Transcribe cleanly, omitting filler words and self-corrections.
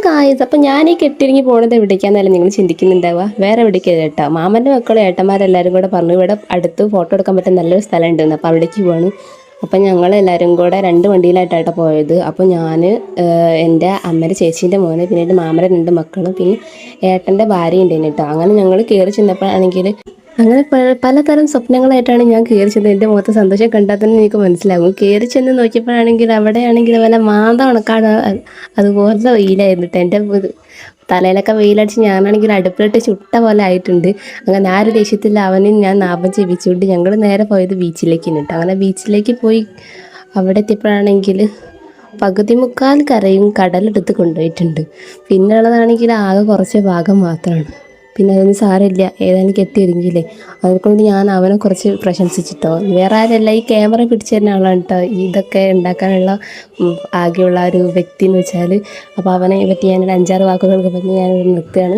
Guys, അപ്പം ഞാൻ ഈ കെട്ടിറങ്ങി പോണത് എവിടേക്കാന്നല്ല നിങ്ങൾ ചിന്തിക്കുന്നുണ്ടാവുക. വേറെ എവിടേക്കാണ് കേട്ടോ. മാമൻ്റെ മക്കളും ഏട്ടന്മാരെല്ലാവരും കൂടെ പറഞ്ഞു ഇവിടെ അടുത്ത് ഫോട്ടോ എടുക്കാൻ പറ്റുന്ന നല്ലൊരു സ്ഥലം ഉണ്ടെന്ന്. അപ്പോൾ അവിടേക്ക് പോവാണ്. അപ്പം ഞങ്ങളെല്ലാവരും കൂടെ 2 വണ്ടിയിലായിട്ടാണ് പോയത്. അപ്പോൾ ഞാൻ, എൻ്റെ അമ്മയുടെ ചേച്ചീൻ്റെ മോന്, പിന്നെ എൻ്റെ മാമൻ്റെ 2 മക്കളും, പിന്നെ ഏട്ടൻ്റെ ഭാര്യ ഉണ്ടായിരുന്നു കേട്ടോ. അങ്ങനെ ഞങ്ങൾ കയറി ചെന്നപ്പോഴാണെങ്കിൽ അങ്ങനെ പലതരം സ്വപ്നങ്ങളായിട്ടാണ് ഞാൻ കയറി ചെന്നത്. എൻ്റെ മുഖത്ത് സന്തോഷം കണ്ടാൽ തന്നെ എനിക്ക് മനസ്സിലാകും. കയറി ചെന്ന് നോക്കിയപ്പോഴാണെങ്കിൽ അവിടെയാണെങ്കിൽ വല്ല മാന്ത ഉണക്കാണ്, അതുപോലത്തെ വെയിലായിരുന്നു കേട്ടോ. എൻ്റെ തലയിലൊക്കെ വെയിലടിച്ച് ഞാനാണെങ്കിൽ അടുപ്പിലിട്ട് ചുട്ട പോലെ ആയിട്ടുണ്ട്. അങ്ങനെ ആ ഒരു ദേഷ്യത്തിൽ അവനും ഞാൻ നാപം ചെയ്യിച്ചുകൊണ്ട് ഞങ്ങൾ നേരെ പോയത് ബീച്ചിലേക്ക് കേട്ടോ. അങ്ങനെ ബീച്ചിലേക്ക് പോയി അവിടെ എത്തിയപ്പോഴാണെങ്കിൽ പകുതി മുക്കാൽ കരയും കടലെടുത്ത് കൊണ്ടുപോയിട്ടുണ്ട്. പിന്നെ ഉള്ളതാണെങ്കിൽ ആകെ കുറച്ച് ഭാഗം മാത്രമാണ്. പിന്നെ അതൊന്നും സാരമില്ല, ഏതായാലും കെട്ടിയൊരുങ്ങിയില്ലേ. അതുകൊണ്ട് ഞാൻ അവനെ കുറച്ച് പ്രശംസിച്ചിട്ടോ. വേറെ ആരല്ല, ഈ ക്യാമറ പിടിച്ചു തരുന്ന ആളാണ് കേട്ടോ ഇതൊക്കെ ഉണ്ടാക്കാനുള്ള ആകെയുള്ള ഒരു വ്യക്തി എന്ന് വെച്ചാൽ. അപ്പോൾ അവനെ പറ്റി ഞാനൊരു 5-6 വാക്കുകൾക്ക് പറഞ്ഞ് ഞാനിവിടെ നിർത്തുകയാണ്.